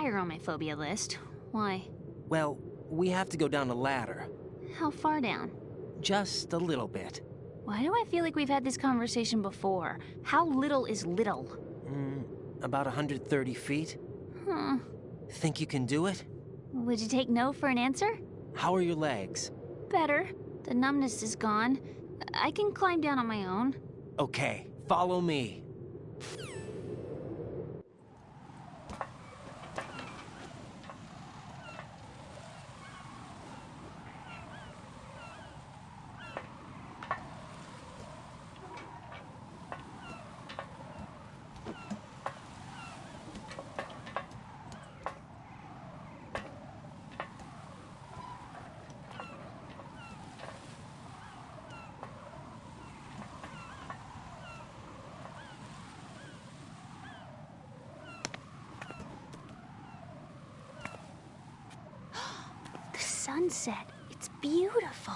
higher on my phobia list. Why? Well, we have to go down a ladder. How far down? Just a little bit. Why do I feel like we've had this conversation before? How little is little? About 130 feet. Huh. Think you can do it? Would you take no for an answer? How are your legs? Better. The numbness is gone. I can climb down on my own. Okay, follow me. Sunset. It's beautiful.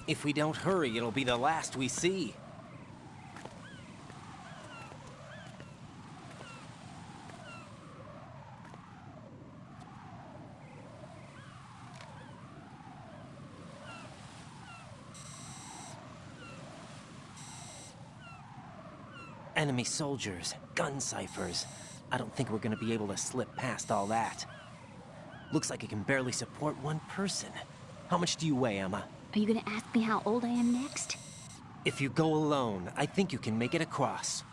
If we don't hurry, it'll be the last we see. Enemy soldiers, gun ciphers. I don't think we're gonna be able to slip past all that. Looks like it can barely support one person. How much do you weigh, Emma? Are you gonna ask me how old I am next? If you go alone, I think you can make it across.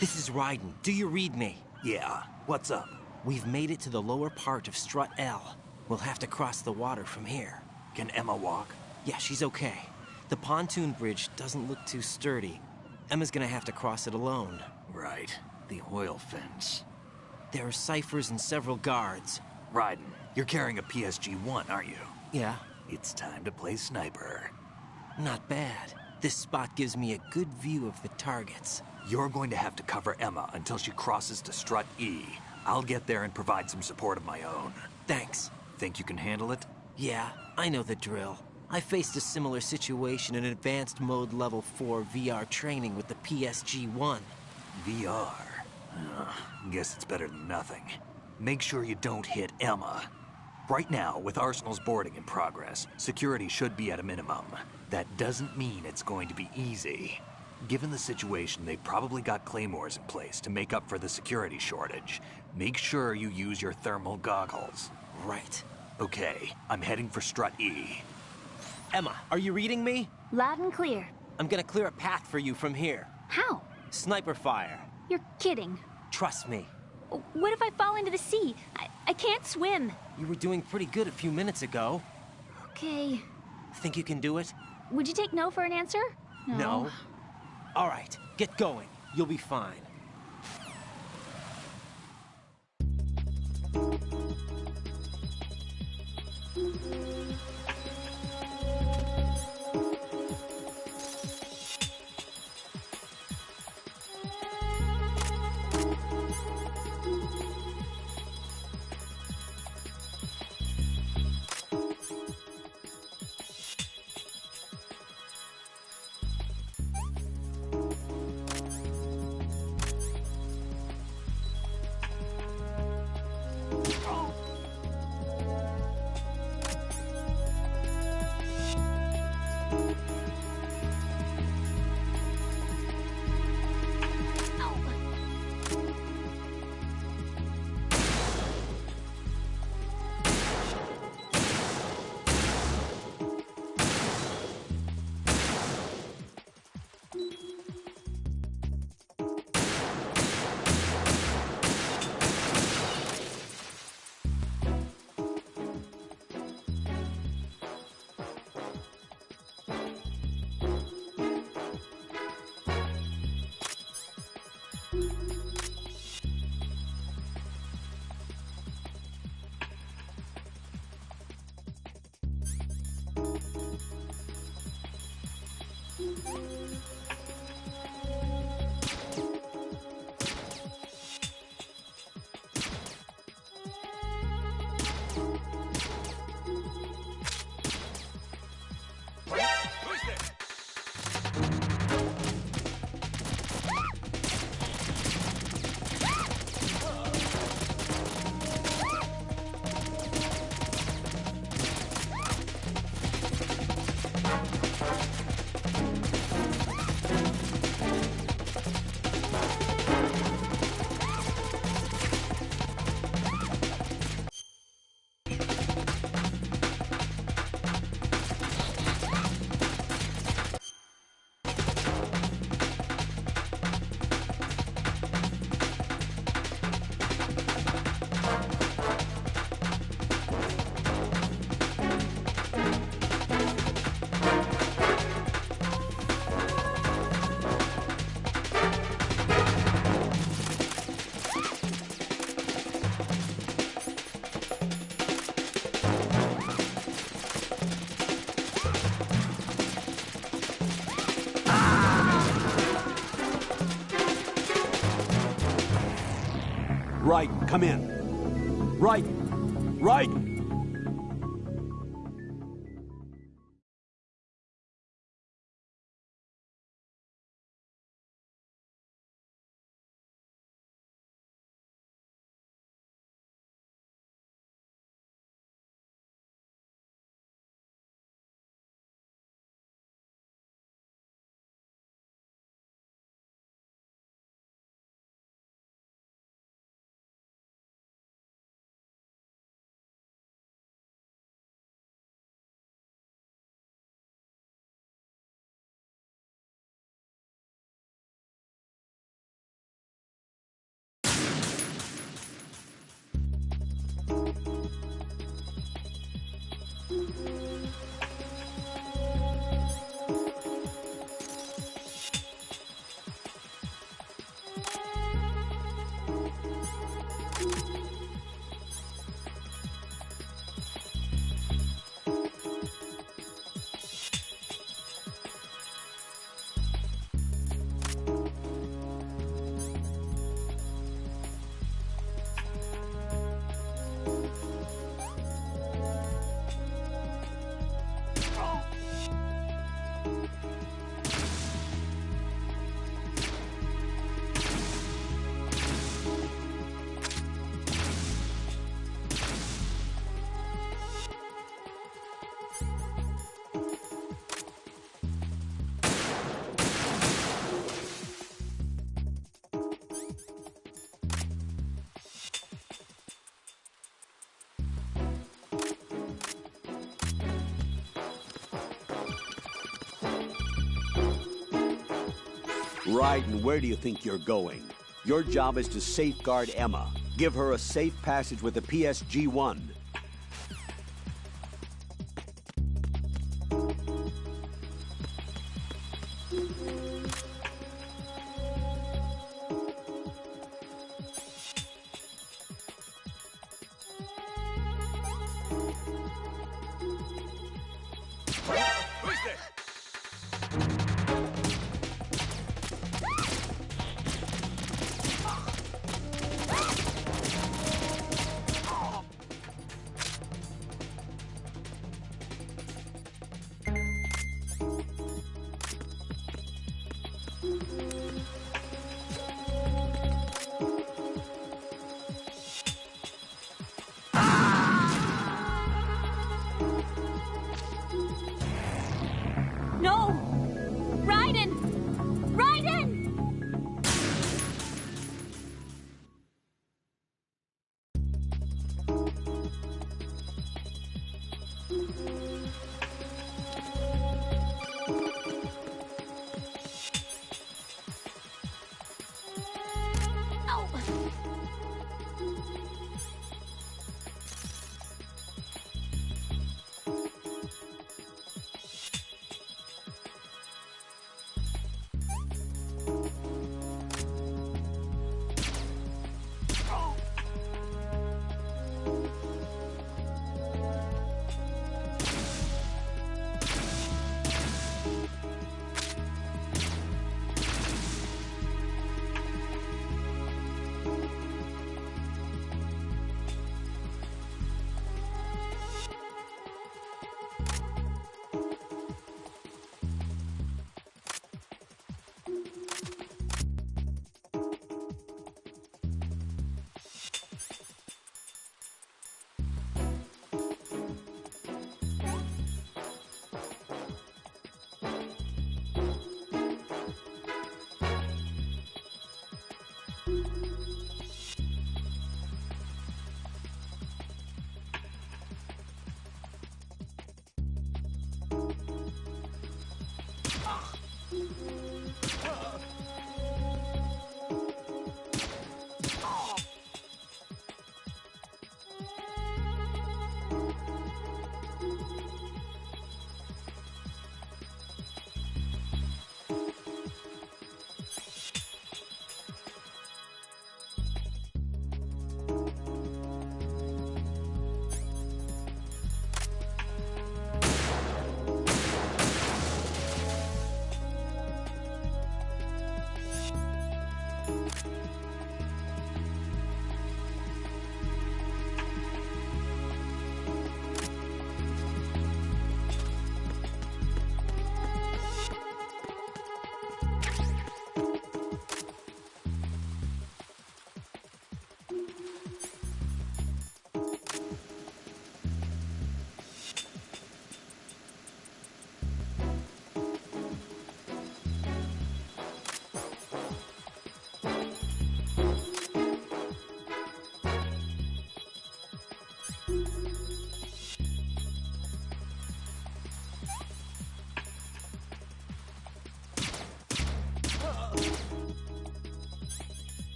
This is Raiden. Do you read me? Yeah, what's up? We've made it to the lower part of Strut L. We'll have to cross the water from here. Can Emma walk? Yeah, she's okay. The pontoon bridge doesn't look too sturdy. Emma's gonna have to cross it alone. Right, the oil fence. There are ciphers and several guards. Raiden, you're carrying a PSG-1, aren't you? Yeah, It's time to play sniper. not bad. This spot gives me a good view of the targets. You're going to have to cover Emma until she crosses to Strut E. I'll get there and provide some support of my own. Thanks. Think you can handle it? Yeah, I know the drill. I faced a similar situation in Advanced Mode Level 4 VR training with the PSG-1. VR. Guess it's better than nothing. Make sure you don't hit Emma. Right now, with Arsenal's boarding in progress, security should be at a minimum. That doesn't mean it's going to be easy. Given the situation, they've probably got claymores in place to make up for the security shortage. Make sure you use your thermal goggles. Right. Okay, I'm heading for Strut E. Emma, are you reading me? Loud and clear. I'm gonna clear a path for you from here. How? Sniper fire. You're kidding. Trust me. What if I fall into the sea? I can't swim. You were doing pretty good a few minutes ago. Okay. Think you can do it? Would you take no for an answer? No. All right, get going. You'll be fine. Raiden, come in. Raiden! Raiden! Raiden, where do you think you're going? Your job is to safeguard Emma. Give her a safe passage with the PSG-1. No! Raiden! Raiden!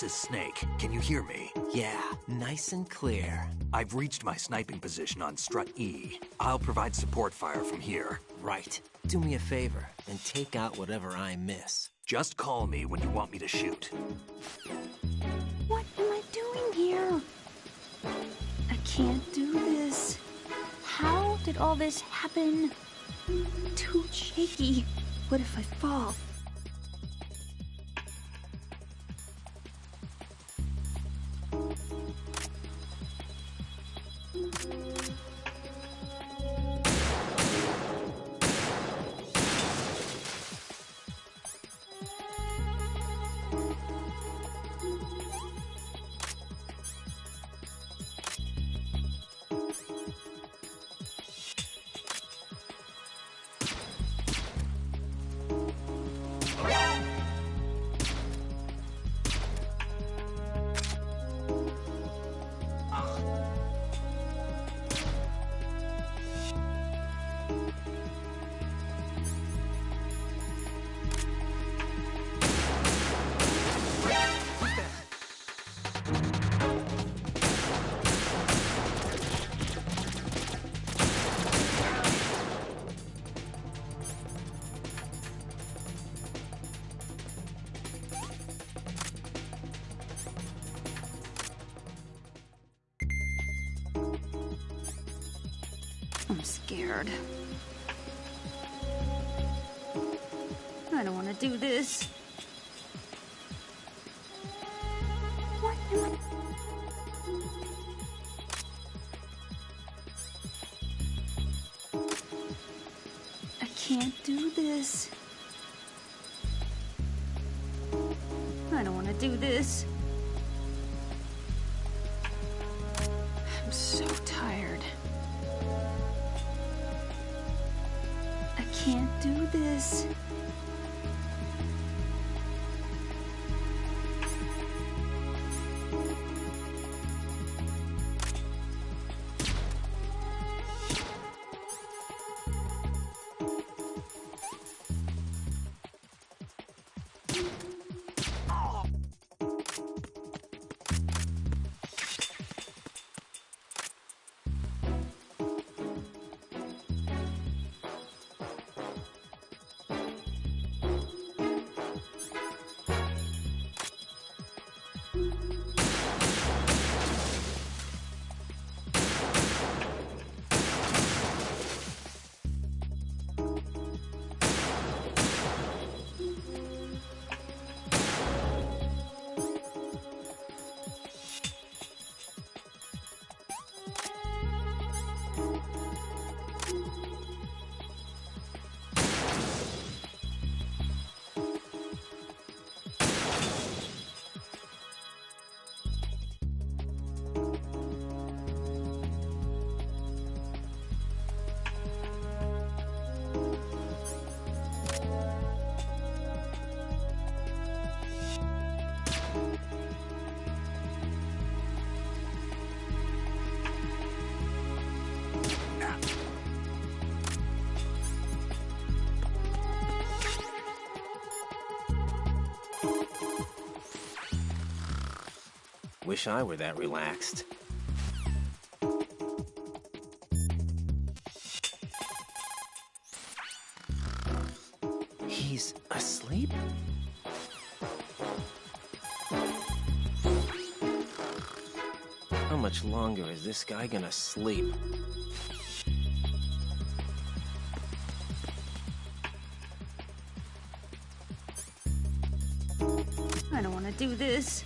This is Snake. Can you hear me? Yeah, nice and clear. I've reached my sniping position on Strut E. I'll provide support fire from here. Right. Do me a favor and take out whatever I miss. Just call me when you want me to shoot. What am I doing here? I can't do this. How did all this happen? Too shaky. What if I fall? I'm scared. I don't want to do this. What am I can't do this. I don't want to do this. I'm so tired. I can't do this. Wish I were that relaxed. He's asleep? How much longer is this guy gonna sleep? I don't want to do this.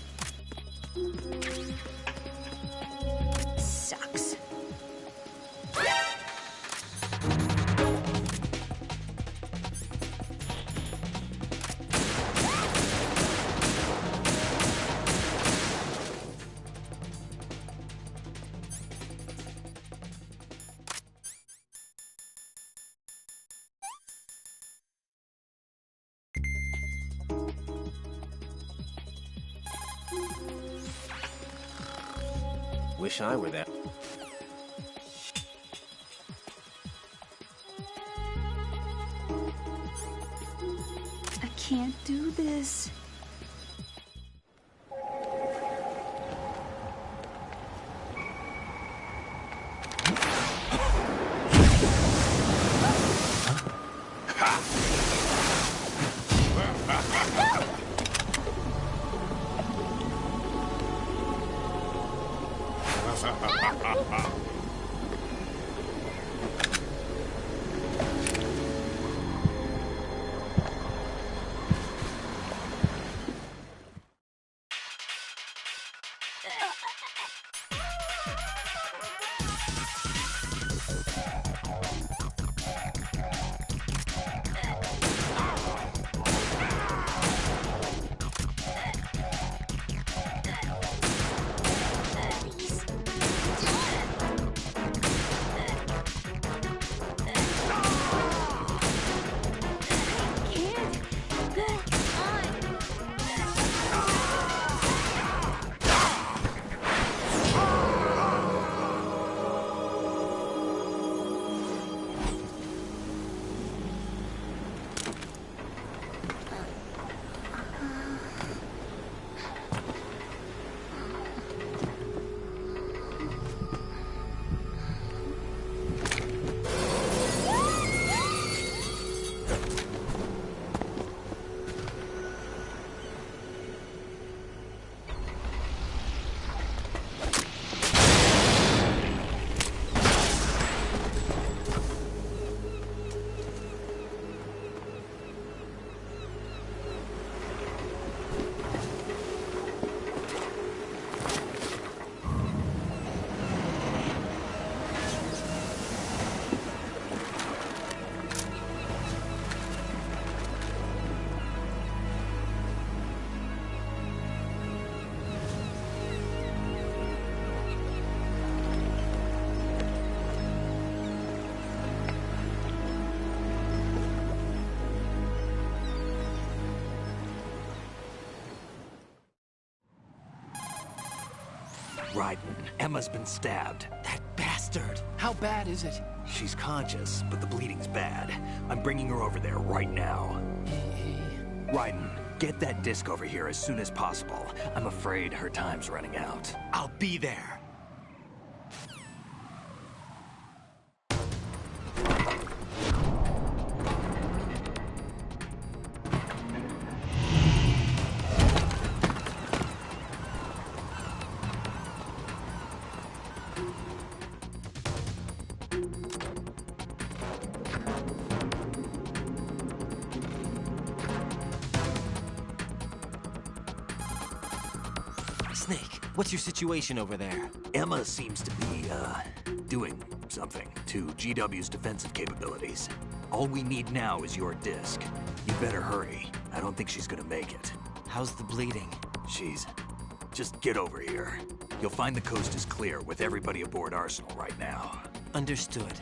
Sucks. Wish I were that. I can't do this. Raiden, Emma's been stabbed. That bastard! How bad is it? She's conscious, but the bleeding's bad. I'm bringing her over there right now. Raiden, get that disc over here as soon as possible. I'm afraid her time's running out. I'll be there. Snake, what's your situation over there? Emma seems to be, doing something to GW's defensive capabilities. All we need now is your disc. You better hurry. I don't think she's gonna make it. How's the bleeding? Just get over here. You'll find the coast is clear with everybody aboard Arsenal right now. Understood.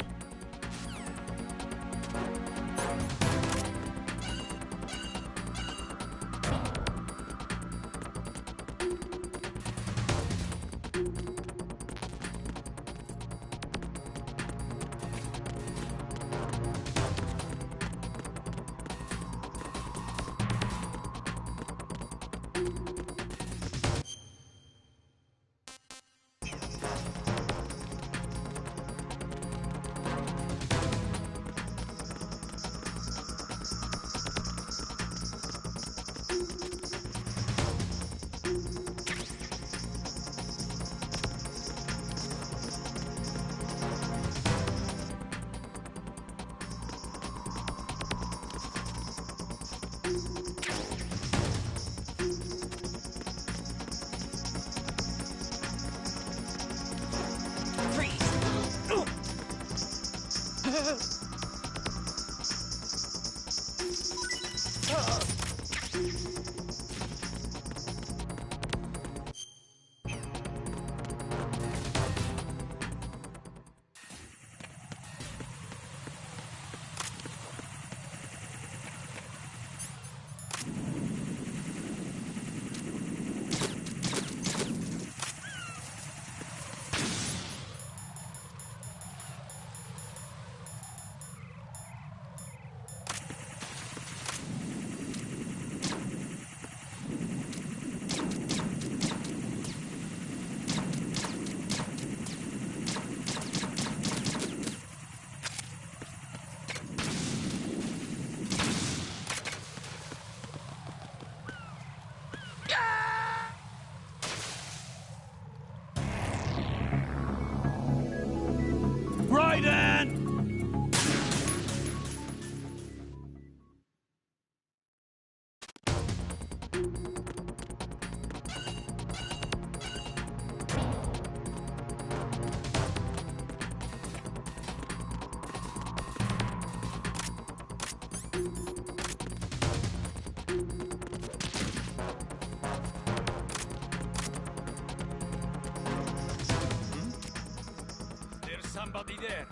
Somebody there.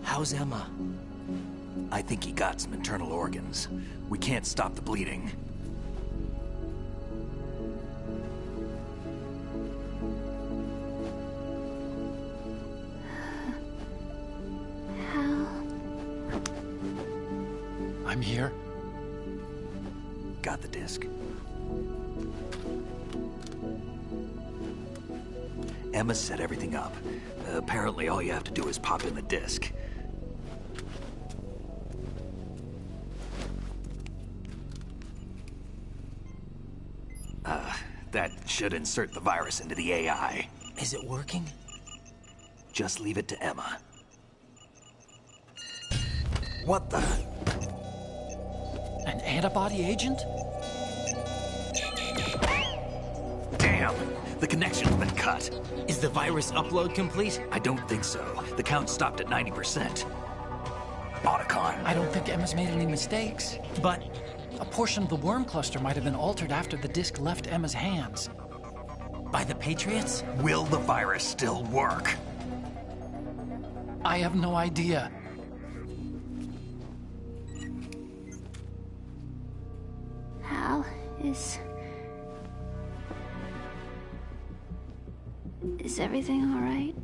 How's Emma? I think he got some internal organs. We can't stop the bleeding. Hal. I'm here. Got the disc. Emma set everything up. Apparently all you have to do is pop in the disc. That should insert the virus into the AI. Is it working? Just leave it to Emma. What the? An antibody agent? Damn! The connection's been cut. Is the virus upload complete? I don't think so. The count stopped at 90%. Otacon. I don't think Emma's made any mistakes. But A portion of the worm cluster might have been altered after the disc left Emma's hands. by the Patriots? Will the virus still work? I have no idea. Hal, is everything all right?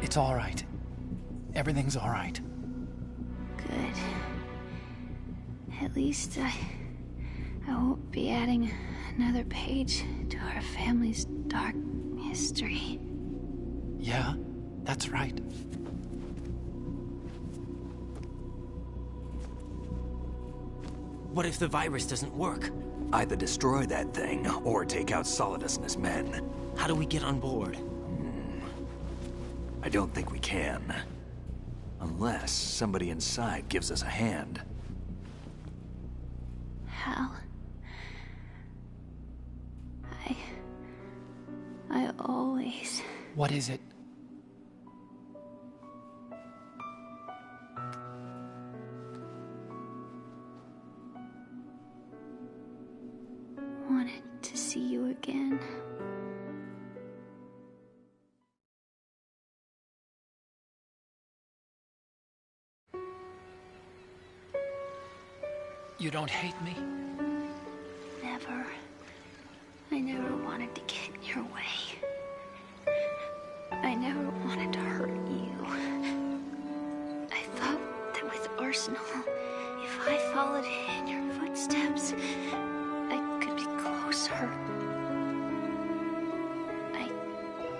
It's all right. Everything's all right. Good. At least I won't be adding another page to our family's dark history. Yeah, that's right. What if the virus doesn't work? Either destroy that thing, or take out Solidus and his men. How do we get on board? I don't think we can. Unless somebody inside gives us a hand. Hal, I always... What is it? wanted to see you again. You don't hate me? Never. I never wanted to get in your way. I never wanted to hurt you. I thought that with Arsenal, if I followed in your footsteps, I could be closer. I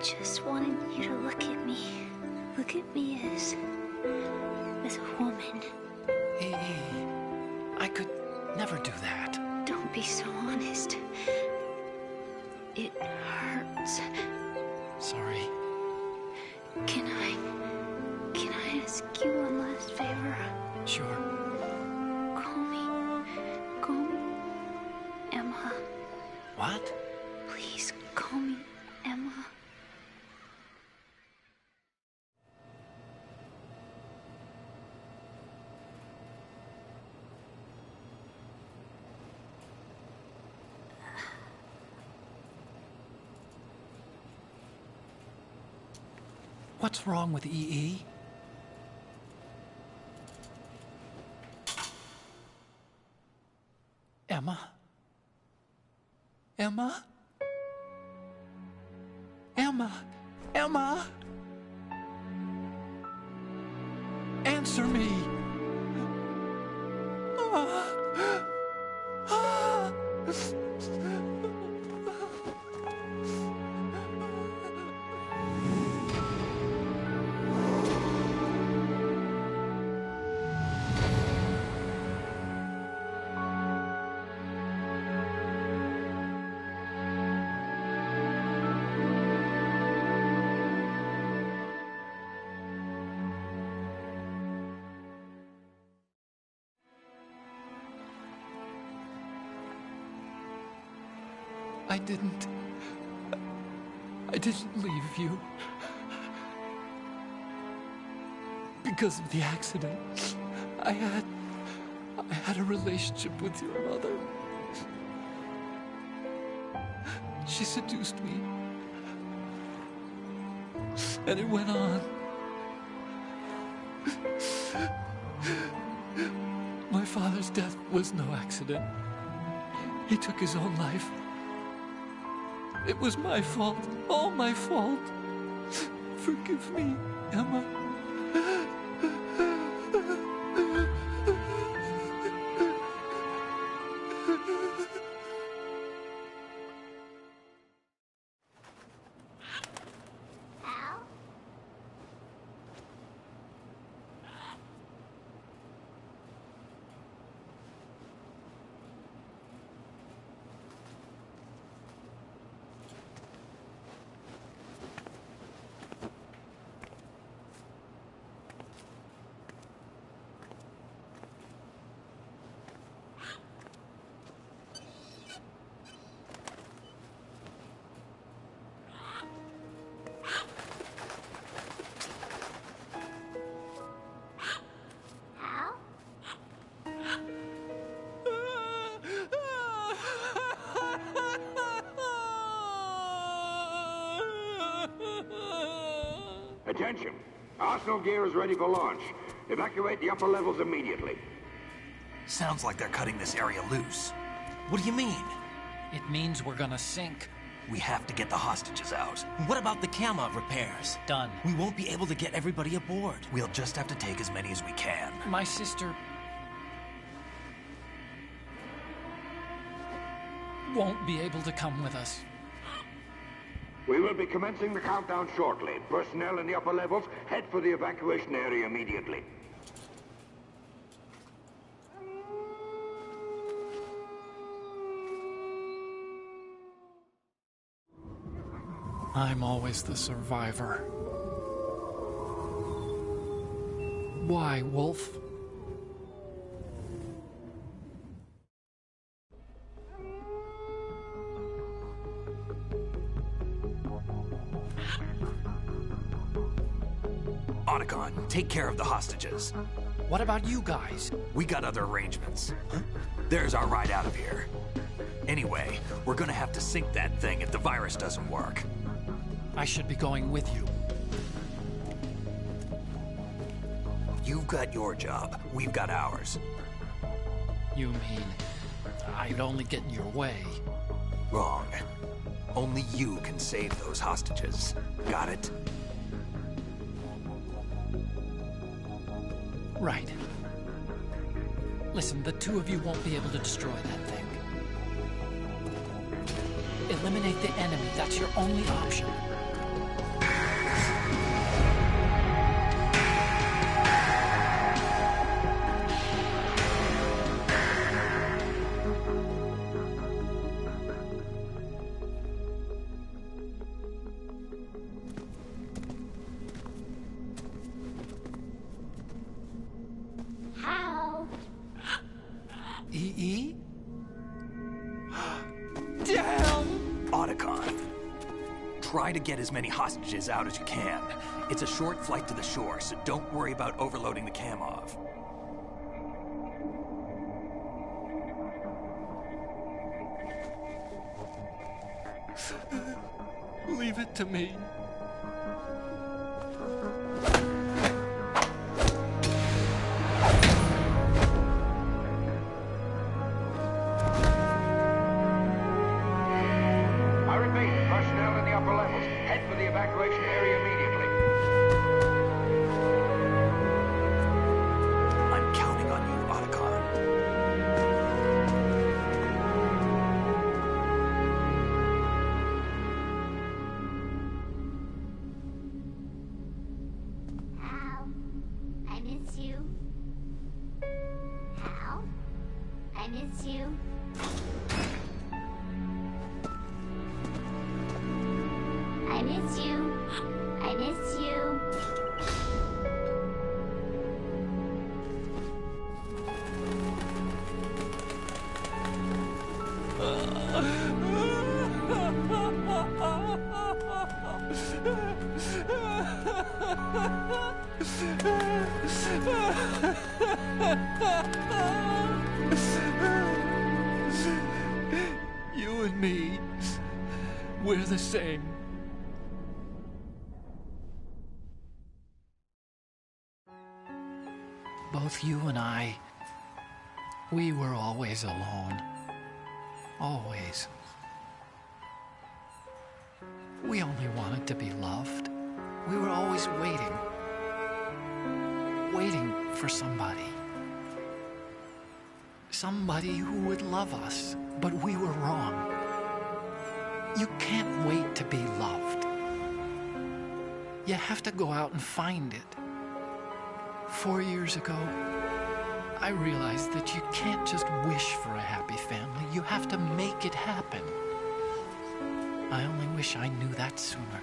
just wanted you to look at me. Look at me as a woman. I could never do that. Don't be so honest. It hurts. Sorry. Can I ask you one last favor? Sure. Call me Emma. What? Please call me Emma. What's wrong with EE? Emma? Emma? Emma? Emma? Answer me! I didn't leave you. Because of the accident, I had a relationship with your mother. She seduced me. And it went on. My father's death was no accident. He took his own life. It was my fault, all my fault. Forgive me, Emma. Attention! Arsenal gear is ready for launch. Evacuate the upper levels immediately. Sounds like they're cutting this area loose. What do you mean? It means we're gonna sink. We have to get the hostages out. What about the Kamov repairs? Done. We won't be able to get everybody aboard. We'll just have to take as many as we can. My sister won't be able to come with us. We will be commencing the countdown shortly. Personnel in the upper levels, head for the evacuation area immediately. I'm always the survivor. Why, Wolf? Otacon, take care of the hostages. What about you guys? We got other arrangements. There's our ride out of here. Anyway, we're gonna have to sink that thing if the virus doesn't work. I should be going with you. You've got your job, we've got ours. You mean I'd only get in your way? Wrong. Only you can save those hostages. Got it? Right. Listen, the two of you won't be able to destroy that thing. Eliminate the enemy. That's your only option. EE? Damn! Otacon, try to get as many hostages out as you can. It's a short flight to the shore, so don't worry about overloading the Kamov. Leave it to me. evacuation area immediately. I'm counting on you, Otacon. Hal, I miss you. Hal, I miss you. I miss you. I miss you. You and me, we're the same. Both you and I, we were always alone. Always. We only wanted to be loved. We were always waiting. Waiting for somebody. Somebody who would love us, but we were wrong. You can't wait to be loved. You have to go out and find it. 4 years ago, I realized that you can't just wish for a happy family. You have to make it happen. I only wish I knew that sooner.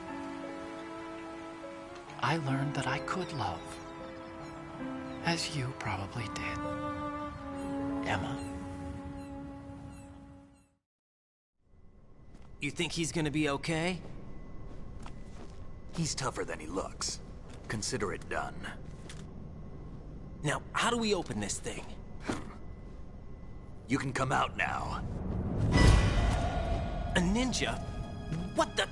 I learned that I could love, as you probably did, Emma. You think he's gonna be okay? He's tougher than he looks. Consider it done. Now, how do we open this thing? You can come out now. A ninja? What the?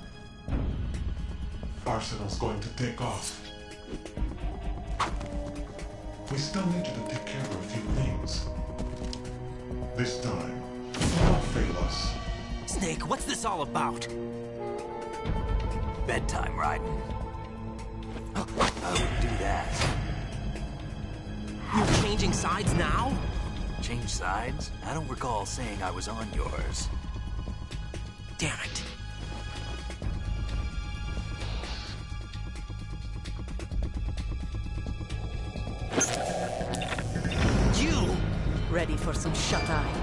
Arsenal's going to take off. We still need you to take care of a few things. This time, don't fail us. Snake, what's this all about? Bedtime, Raiden. I wouldn't do that. You're changing sides now? Change sides? I don't recall saying I was on yours. Damn it. You! Ready for some shut-eye?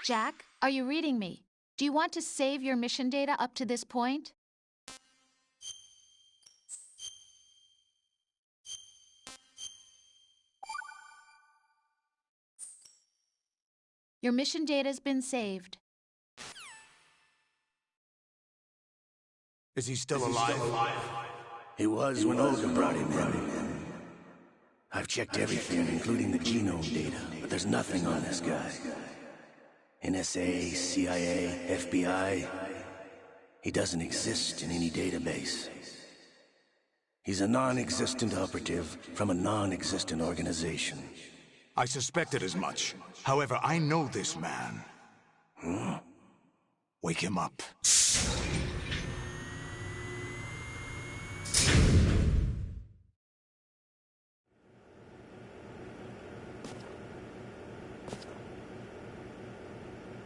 Jack, are you reading me? Do you want to save your mission data up to this point? Your mission data's been saved. Is he still alive? He was when Olga brought him in. I've checked everything, including the genome data, but there's nothing on this guy. NSA, CIA, FBI. He doesn't exist in any database. He's a non-existent operative from a non-existent organization. I suspected as much. However, I know this man. Wake him up.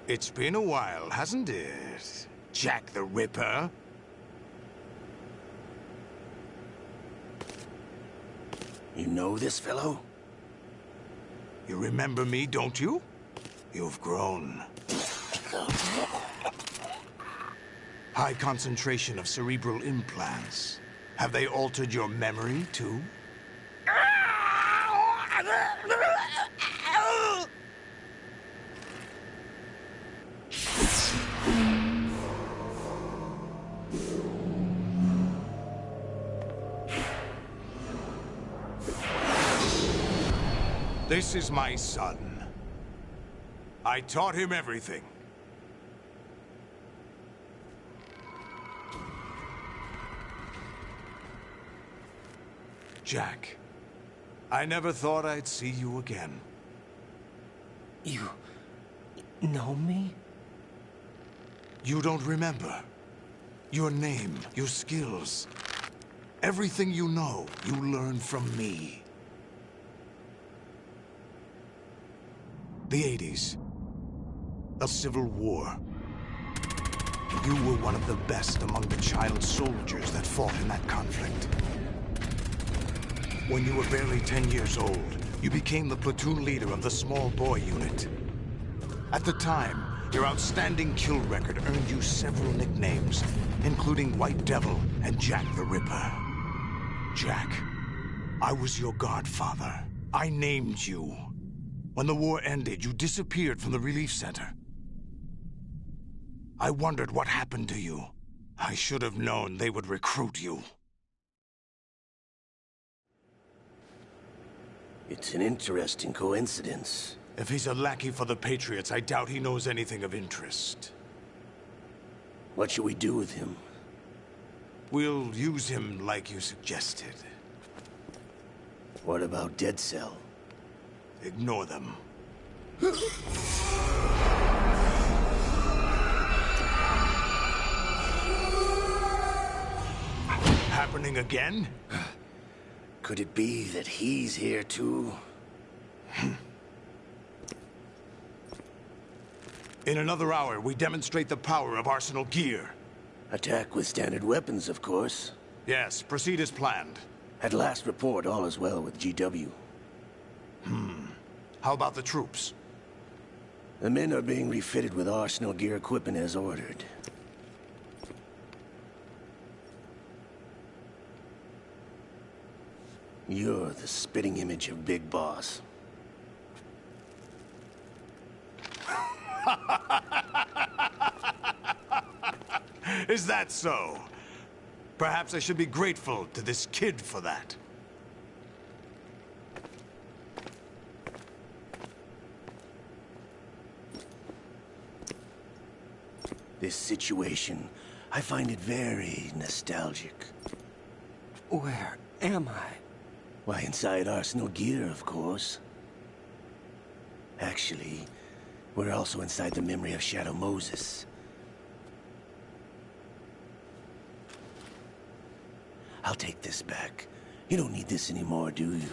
It's been a while, hasn't it? Jack the Ripper? You know this fellow? You remember me, don't you? You've grown. High concentration of cerebral implants. Have they altered your memory, too? This is my son. I taught him everything. Jack, I never thought I'd see you again. You know me? You don't remember. Your name, your skills. Everything you know, you learned from me. The 80s. A civil war. You were one of the best among the child soldiers that fought in that conflict. When you were barely 10 years old, you became the platoon leader of the small boy unit. At the time, your outstanding kill record earned you several nicknames, including White Devil and Jack the Ripper. Jack, I was your godfather. I named you. When the war ended, you disappeared from the relief center. I wondered what happened to you. I should have known they would recruit you. It's an interesting coincidence. If he's a lackey for the Patriots, I doubt he knows anything of interest. What should we do with him? We'll use him like you suggested. What about Dead Cell? Ignore them. Happening again? Could it be that he's here too? In another hour, we demonstrate the power of Arsenal gear. Attack with standard weapons, of course. Yes, proceed as planned. At last report, all is well with GW. How about the troops? The men are being refitted with Arsenal gear equipment as ordered. You're the spitting image of Big Boss. Is that so? Perhaps I should be grateful to this kid for that. This situation, I find it very nostalgic. Where am I? Why, inside Arsenal gear, of course. Actually, we're also inside the memory of Shadow Moses. I'll take this back. You don't need this anymore, do you?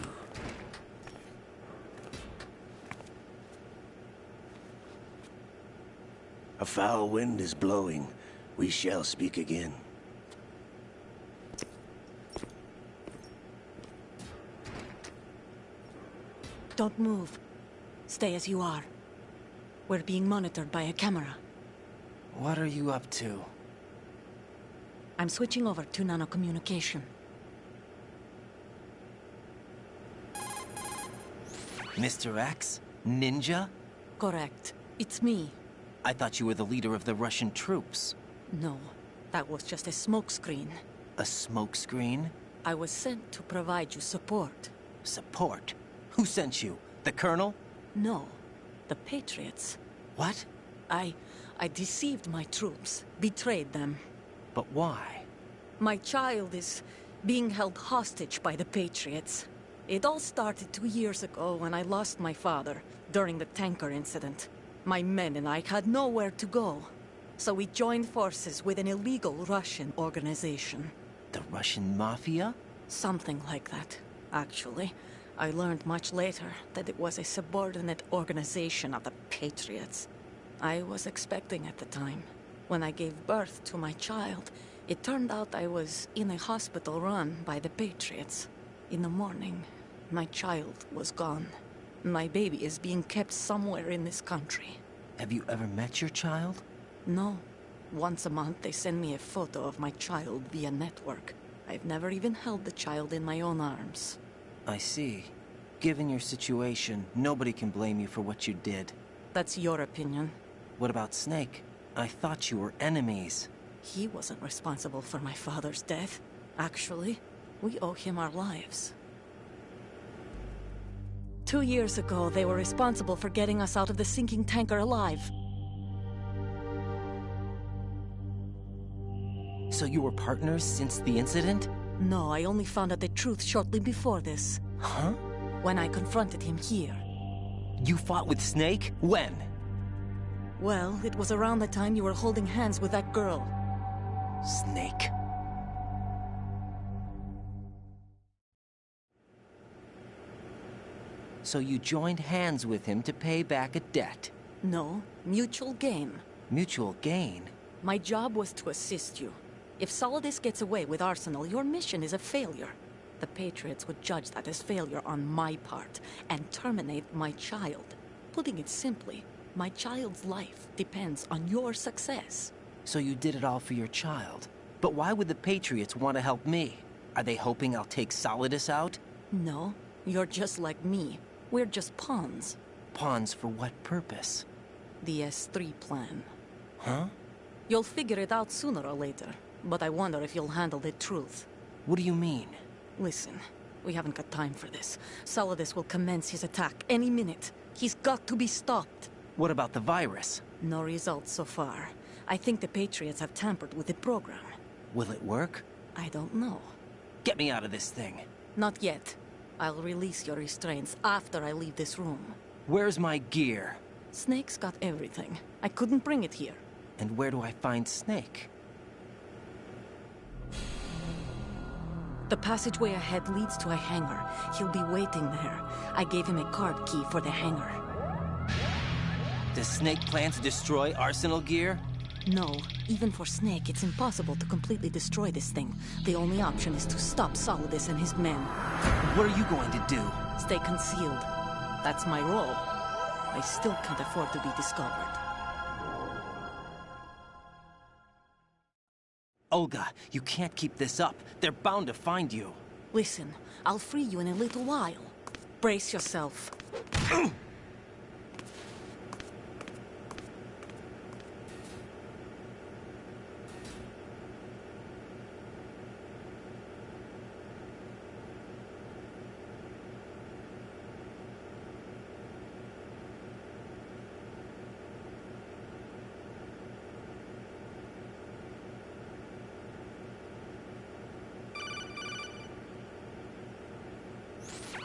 A foul wind is blowing. We shall speak again. Don't move. Stay as you are. We're being monitored by a camera. What are you up to? I'm switching over to nanocommunication. Mr. X? Ninja? Correct. It's me. I thought you were the leader of the Russian troops. No, that was just a smokescreen. A smokescreen? I was sent to provide you support. Support? Who sent you? The Colonel? No, the Patriots. What? I deceived my troops, betrayed them. But why? My child is being held hostage by the Patriots. It all started 2 years ago when I lost my father during the tanker incident. My men and I had nowhere to go, so we joined forces with an illegal Russian organization. The Russian Mafia? Something like that, actually. I learned much later that it was a subordinate organization of the Patriots. I was expecting at the time. When I gave birth to my child, it turned out I was in a hospital run by the Patriots. In the morning, my child was gone. My baby is being kept somewhere in this country. Have you ever met your child? No. Once a month, they send me a photo of my child via network. I've never even held the child in my own arms. I see. Given your situation, nobody can blame you for what you did. That's your opinion. What about Snake? I thought you were enemies. He wasn't responsible for my father's death. Actually, we owe him our lives. 2 years ago, they were responsible for getting us out of the sinking tanker alive. So you were partners since the incident? No, I only found out the truth shortly before this. Huh? When I confronted him here. You fought with Snake? When? Well, it was around the time you were holding hands with that girl. Snake. So you joined hands with him to pay back a debt? No, mutual gain. Mutual gain? My job was to assist you. If Solidus gets away with Arsenal, your mission is a failure. The Patriots would judge that as failure on my part, and terminate my child. Putting it simply, my child's life depends on your success. So you did it all for your child. But why would the Patriots want to help me? Are they hoping I'll take Solidus out? No, you're just like me. We're just pawns. Pawns for what purpose? The S3 plan. Huh? You'll figure it out sooner or later, but I wonder if you'll handle the truth. What do you mean? Listen, we haven't got time for this. Solidus will commence his attack any minute. He's got to be stopped. What about the virus? No results so far. I think the Patriots have tampered with the program. Will it work? I don't know. Get me out of this thing. Not yet. I'll release your restraints after I leave this room. Where's my gear? Snake's got everything. I couldn't bring it here. And where do I find Snake? The passageway ahead leads to a hangar. He'll be waiting there. I gave him a card key for the hangar. Does Snake plan to destroy Arsenal gear? No. Even for Snake, it's impossible to completely destroy this thing. The only option is to stop Solidus and his men. What are you going to do? Stay concealed. That's my role. I still can't afford to be discovered. Olga, you can't keep this up. They're bound to find you. Listen, I'll free you in a little while. Brace yourself.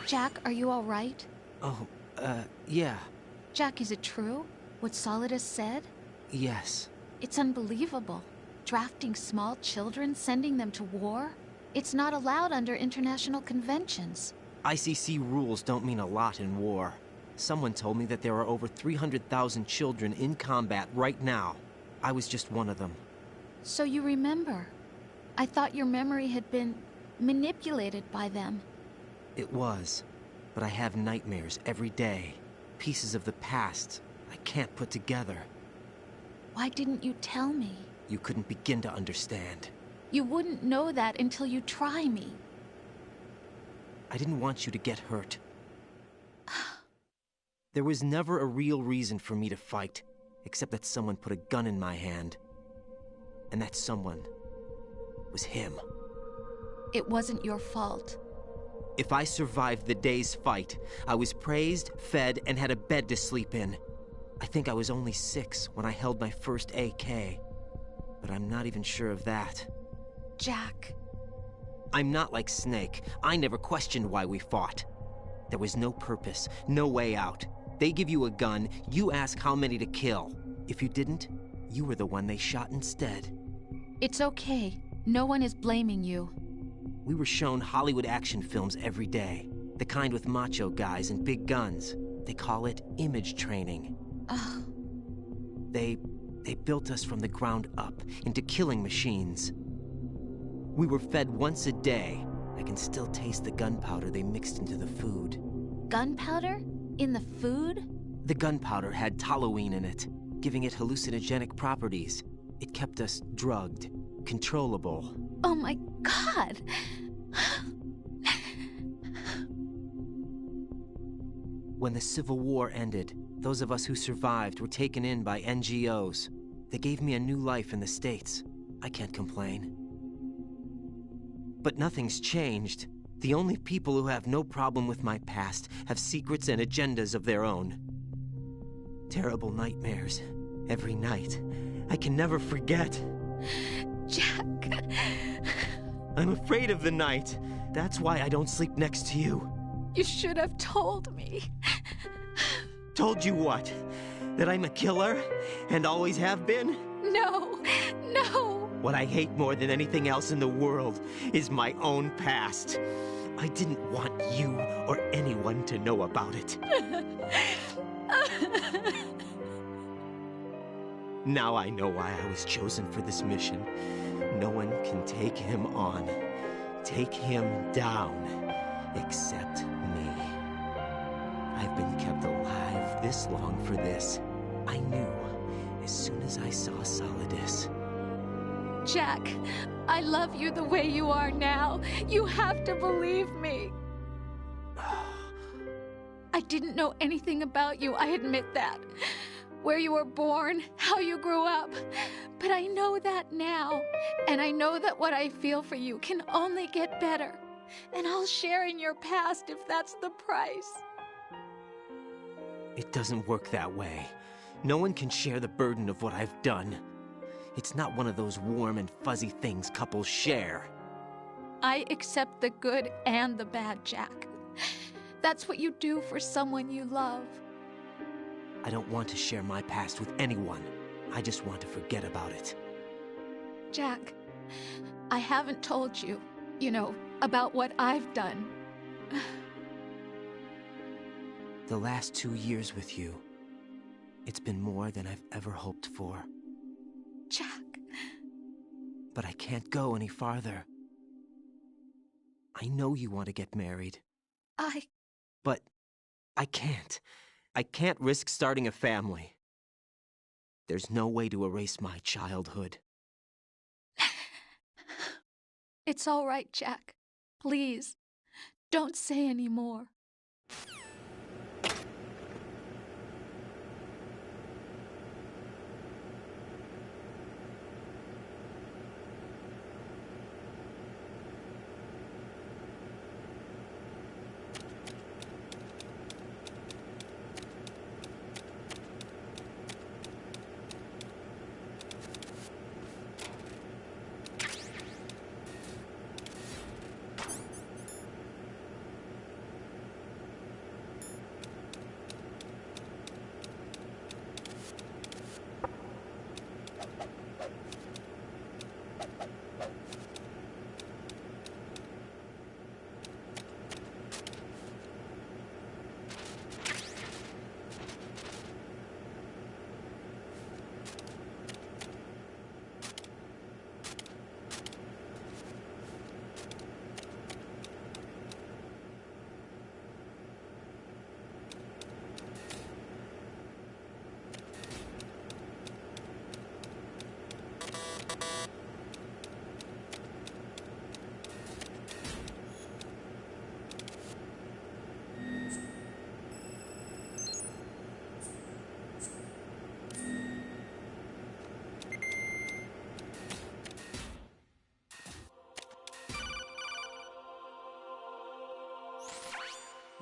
Jack, are you all right? Oh, yeah. Jack, is it true? What Solidus said? Yes. It's unbelievable. Drafting small children, sending them to war? It's not allowed under international conventions. ICC rules don't mean a lot in war. Someone told me that there are over 300,000 children in combat right now. I was just one of them. So you remember. I thought your memory had been manipulated by them. It was, but I have nightmares every day. Pieces of the past I can't put together. Why didn't you tell me? You couldn't begin to understand. You wouldn't know that until you try me. I didn't want you to get hurt. There was never a real reason for me to fight, except that someone put a gun in my hand. And that someone was him. It wasn't your fault. If I survived the day's fight, I was praised, fed, and had a bed to sleep in. I think I was only 6 when I held my first AK. But I'm not even sure of that. Jack. I'm not like Snake. I never questioned why we fought. There was no purpose, no way out. They give you a gun, you ask how many to kill. If you didn't, you were the one they shot instead. It's okay. No one is blaming you. We were shown Hollywood action films every day. The kind with macho guys and big guns. They call it image training. They built us from the ground up into killing machines. We were fed once a day. I can still taste the gunpowder they mixed into the food. Gunpowder? In the food? The gunpowder had toluene in it, giving it hallucinogenic properties. It kept us drugged, controllable. Oh my God! When the Civil War ended, those of us who survived were taken in by NGOs. They gave me a new life in the States. I can't complain. But nothing's changed. The only people who have no problem with my past have secrets and agendas of their own. Terrible nightmares. Every night. I can never forget. Jack. I'm afraid of the night. That's why I don't sleep next to you. You should have told me. Told you what? That I'm a killer? And always have been? No, no. What I hate more than anything else in the world is my own past. I didn't want you or anyone to know about it. Now I know why I was chosen for this mission. No one can take him on, take him down, except me. I've been kept alive this long for this. I knew as soon as I saw Solidus. Jack, I love you the way you are now. You have to believe me. I didn't know anything about you, I admit that. Where you were born, how you grew up. But I know that now. And I know that what I feel for you can only get better. And I'll share in your past if that's the price. It doesn't work that way. No one can share the burden of what I've done. It's not one of those warm and fuzzy things couples share. I accept the good and the bad, Jack. That's what you do for someone you love. I don't want to share my past with anyone. I just want to forget about it. Jack, I haven't told you, about what I've done. The last 2 years with you, it's been more than I've ever hoped for. Jack. But I can't go any farther. I know you want to get married. But I can't. I can't risk starting a family. There's no way to erase my childhood. It's all right, Jack. Please, don't say any more.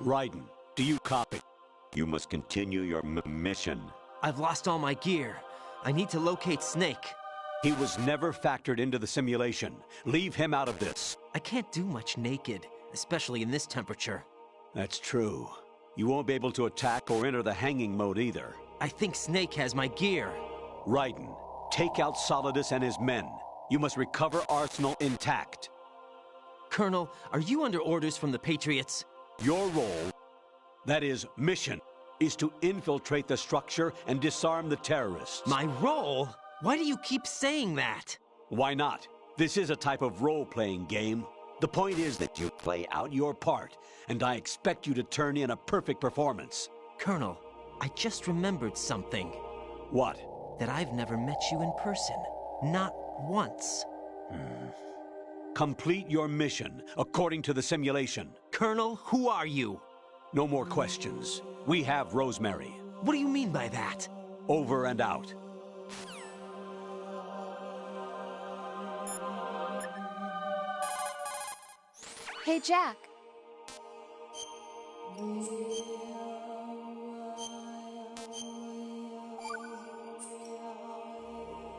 Raiden, do you copy? You must continue your mission. I've lost all my gear. I need to locate Snake. He was never factored into the simulation. Leave him out of this. I can't do much naked, especially in this temperature. That's true. You won't be able to attack or enter the hanging mode either. I think Snake has my gear. Raiden, take out Solidus and his men. You must recover Arsenal intact. Colonel, are you under orders from the Patriots? Your role, that is, mission, is to infiltrate the structure and disarm the terrorists. My role? Why do you keep saying that? Why not? This is a type of role-playing game. The point is that you play out your part, and I expect you to turn in a perfect performance. Colonel, I just remembered something. What? That I've never met you in person. Not once. Complete your mission, according to the simulation. Colonel, who are you? No more questions. We have Rosemary. What do you mean by that? Over and out. Hey, Jack.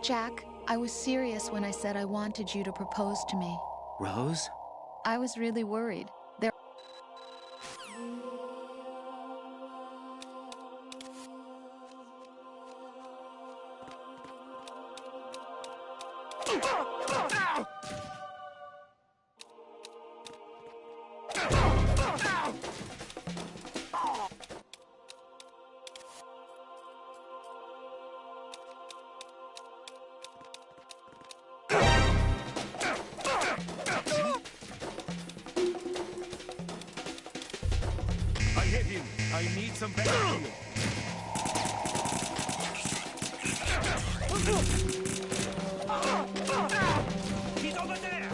Jack, I was serious when I said I wanted you to propose to me. Rose? I was really worried. There. I hit him. I need some better fuel. He's over there.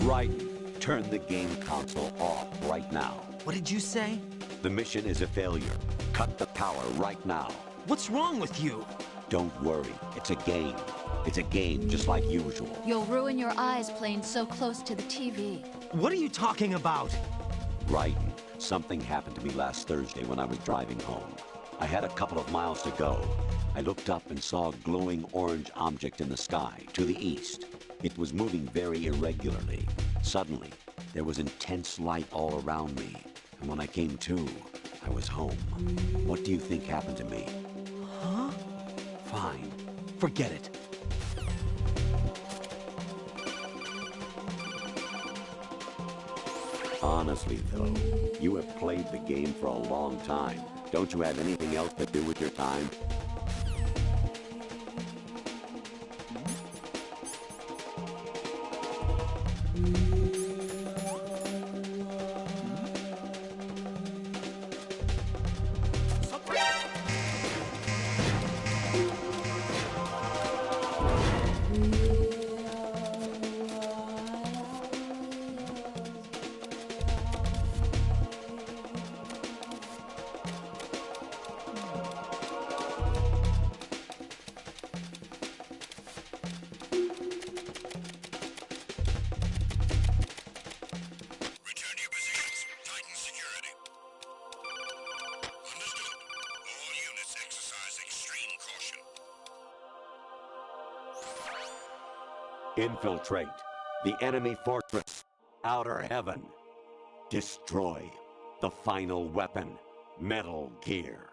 Right. Turn the game console off right now. What did you say? The mission is a failure. Cut the power right now. What's wrong with you? Don't worry. It's a game. It's a game just like usual. You'll ruin your eyes playing so close to the TV. What are you talking about? Right. Something happened to me last Thursday when I was driving home. I had a couple of miles to go. I looked up and saw a glowing orange object in the sky to the east. It was moving very irregularly. Suddenly, there was intense light all around me. And when I came to, I was home. What do you think happened to me? Huh? Fine. Forget it. Honestly, though, you have played the game for a long time. Don't you have anything else to do with your time? Infiltrate the enemy fortress, Outer Heaven. Destroy the final weapon, Metal Gear.